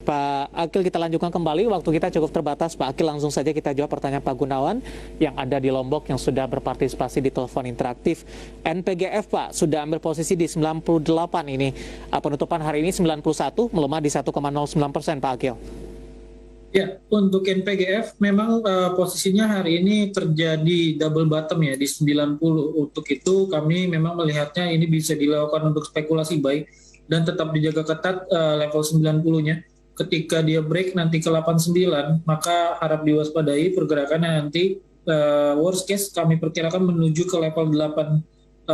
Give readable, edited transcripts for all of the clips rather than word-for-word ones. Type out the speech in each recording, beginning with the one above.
Pak Akil, kita lanjutkan kembali. Waktu kita cukup terbatas, Pak Akil. Langsung saja kita jawab pertanyaan Pak Gunawan yang ada di Lombok yang sudah berpartisipasi di telepon interaktif. NPGF, Pak, sudah ambil posisi di 98 ini. Penutupan hari ini 91, melemah di 1,09%, Pak Akil. Ya, untuk NPGF memang posisinya hari ini terjadi double bottom ya di 90. Untuk itu kami memang melihatnya ini bisa dilakukan untuk spekulasi buy dan tetap dijaga ketat level 90-nya. Ketika dia break nanti ke 89, maka harap diwaspadai pergerakannya nanti worst case kami perkirakan menuju ke level 85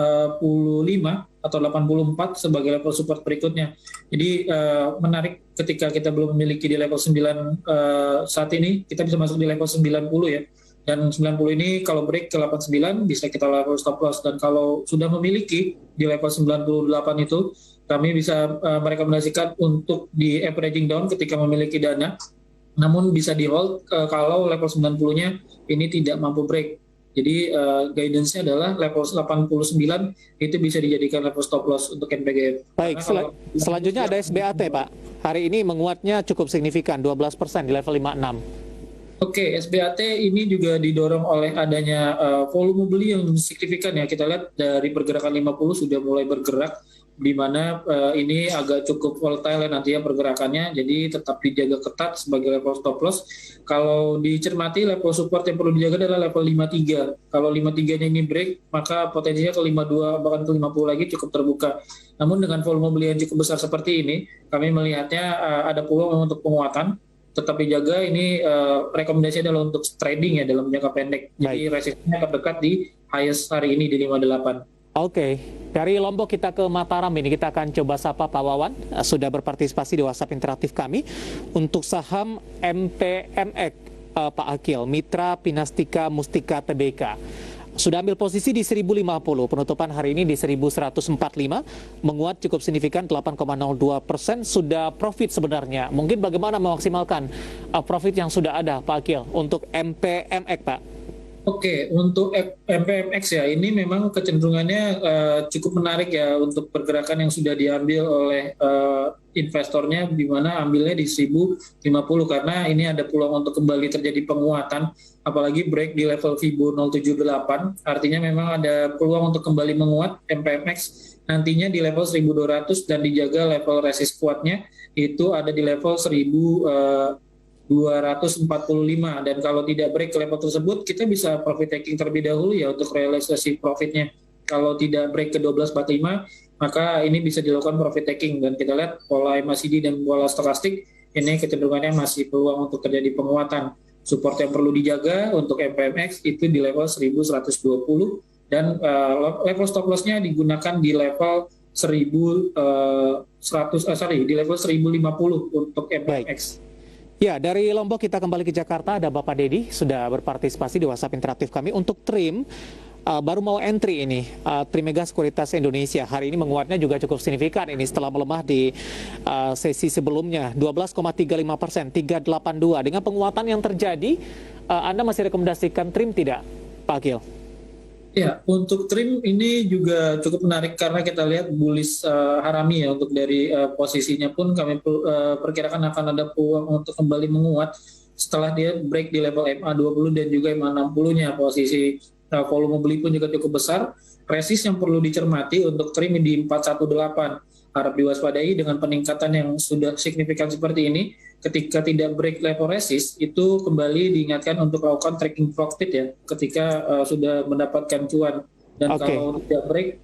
atau 84 sebagai level support berikutnya. Jadi menarik ketika kita belum memiliki di level 9 saat ini, kita bisa masuk di level 90 ya. Dan 90 ini kalau break ke 89 bisa kita level stop loss, dan kalau sudah memiliki di level 98 itu kami bisa merekomendasikan untuk di averaging down ketika memiliki dana, namun bisa di hold kalau level 90-nya ini tidak mampu break. Jadi guidance-nya adalah level 89 itu bisa dijadikan level stop loss untuk NPGF. Baik, selanjutnya ada SBAT, Pak. Hari ini menguatnya cukup signifikan, 12% di level 56. Oke, SBAT ini juga didorong oleh adanya volume beli yang signifikan ya. Kita lihat dari pergerakan 50 sudah mulai bergerak, di mana ini agak cukup volatile nantinya pergerakannya, jadi tetap dijaga ketat sebagai level stop loss. Kalau dicermati level support yang perlu dijaga adalah level 53. Kalau 53-nya ini break, maka potensinya ke 52 bahkan ke 50 lagi cukup terbuka. Namun dengan volume beli yang cukup besar seperti ini, kami melihatnya ada peluang untuk penguatan. Tetap dijaga, ini rekomendasi adalah untuk trading ya dalam jangka pendek. Jadi resistennya terdekat di highest hari ini di 58. Oke, dari Lombok kita ke Mataram ini, kita akan coba sapa Pak Wawan, sudah berpartisipasi di WhatsApp interaktif kami untuk saham MPMX, Pak Akil, Mitra Pinastika Mustika Tbk. Sudah ambil posisi di 1050, penutupan hari ini di 1145, menguat cukup signifikan 8,02%, sudah profit sebenarnya. Mungkin bagaimana memaksimalkan profit yang sudah ada, Pak Akil, untuk MPMX, Pak? Oke, untuk MPMX ya, ini memang kecenderungannya cukup menarik ya untuk pergerakan yang sudah diambil oleh investornya, di mana ambilnya di 1050 karena ini ada peluang untuk kembali terjadi penguatan, apalagi break di level Fibo 078, artinya memang ada peluang untuk kembali menguat MPMX nantinya di level 1200 dan dijaga level resist kuatnya itu ada di level 1245, dan kalau tidak break ke level tersebut kita bisa profit taking terlebih dahulu ya untuk realisasi profitnya. Kalau tidak break ke 1245 maka ini bisa dilakukan profit taking, dan kita lihat pola MACD dan pola stokastik ini kecenderungannya masih peluang untuk terjadi penguatan. Support yang perlu dijaga untuk MPMX itu di level 1120, dan level stop loss-nya digunakan di level 1050 untuk MPMX. Ya, dari Lombok kita kembali ke Jakarta, ada Bapak Dedi, sudah berpartisipasi di WhatsApp interaktif kami. Untuk TRIM, baru mau entry ini, Trimega Sekuritas Indonesia. Hari ini menguatnya juga cukup signifikan ini setelah melemah di sesi sebelumnya, 12,35%, 382. Dengan penguatan yang terjadi, Anda masih rekomendasikan TRIM tidak, Pak Akil? Ya, untuk TRIM ini juga cukup menarik karena kita lihat bullish harami ya, untuk dari posisinya pun kami perkirakan akan ada peluang untuk kembali menguat setelah dia break di level MA20 dan juga MA60-nya. Posisi volume beli pun juga cukup besar. Resist yang perlu dicermati untuk TRIM di 418. Harap diwaspadai dengan peningkatan yang sudah signifikan seperti ini. Ketika tidak break level resist, itu kembali diingatkan untuk melakukan tracking profit ya, ketika sudah mendapatkan cuan. Dan kalau tidak break,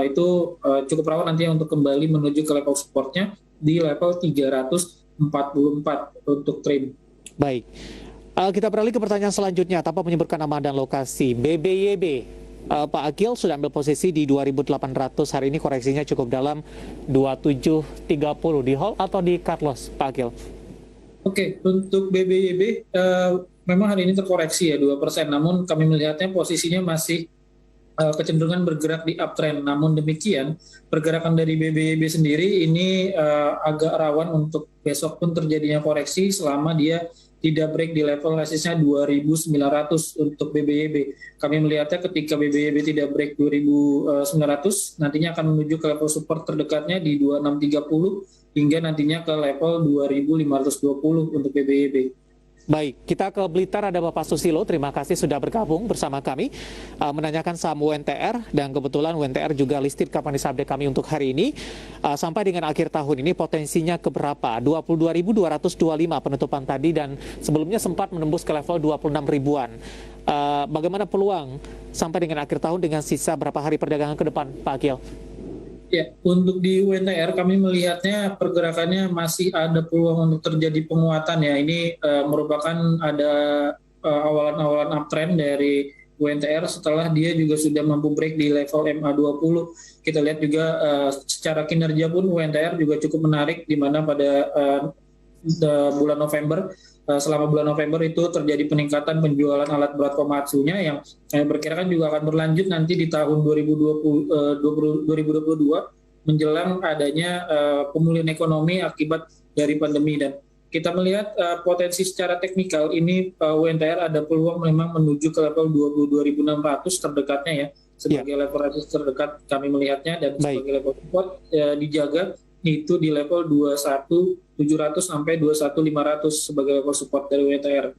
itu cukup rawan nantinya untuk kembali menuju ke level supportnya di level 344 untuk TRIM. Baik, kita beralih ke pertanyaan selanjutnya tanpa menyebutkan nama dan lokasi. BBYB. Pak Akil sudah ambil posisi di 2.800, hari ini koreksinya cukup dalam 2730, di hold atau di cut loss, Pak Akil? Oke, untuk BBYB memang hari ini terkoreksi ya 2%, namun kami melihatnya posisinya masih kecenderungan bergerak di uptrend. Namun demikian, pergerakan dari BBYB sendiri ini agak rawan untuk besok pun terjadinya koreksi selama dia tidak break di level resistnya 2.900 untuk BBYB. Kami melihatnya ketika BBYB tidak break 2.900, nantinya akan menuju ke level support terdekatnya di 2630 hingga nantinya ke level 2.520 untuk BBYB. Baik, kita ke Blitar, ada Bapak Susilo. Terima kasih sudah bergabung bersama kami menanyakan saham UNTR, dan kebetulan UNTR juga listed Companies Update kami untuk hari ini. Sampai dengan akhir tahun ini potensinya ke berapa? 22.225 penutupan tadi, dan sebelumnya sempat menembus ke level 26 ribuan. Bagaimana peluang sampai dengan akhir tahun dengan sisa berapa hari perdagangan ke depan, Pak Akil? Ya, untuk di UNTR kami melihatnya pergerakannya masih ada peluang untuk terjadi penguatan ya. Ini merupakan ada awalan-awalan uptrend dari UNTR setelah dia juga sudah mampu break di level MA20. Kita lihat juga secara kinerja pun UNTR juga cukup menarik, di mana pada bulan November, selama bulan November itu terjadi peningkatan penjualan alat berat Komatsu-nya yang diperkirakan juga akan berlanjut nanti di tahun 2022 menjelang adanya pemulihan ekonomi akibat dari pandemi. Dan kita melihat potensi secara teknikal ini UNTR ada peluang memang menuju ke level 22.600 terdekatnya ya, sebagai level resistance terdekat kami melihatnya, dan sebagai level support dijaga itu di level 21.700 sampai 21.500 sebagai level support dari UNTR.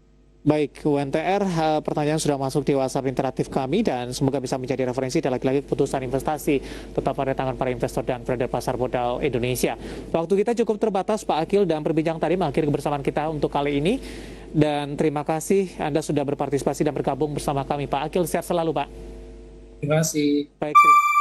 Baik, UNTR, pertanyaan sudah masuk di WhatsApp interaktif kami, dan semoga bisa menjadi referensi dan lagi-lagi keputusan investasi tetap pada tangan para investor dan trader pasar modal Indonesia. Waktu kita cukup terbatas, Pak Akil, dan berbincang tadi mengakhiri kebersamaan kita untuk kali ini. Dan terima kasih Anda sudah berpartisipasi dan bergabung bersama kami, Pak Akil. Sehat selalu, Pak. Terima kasih. Baik, terima kasih.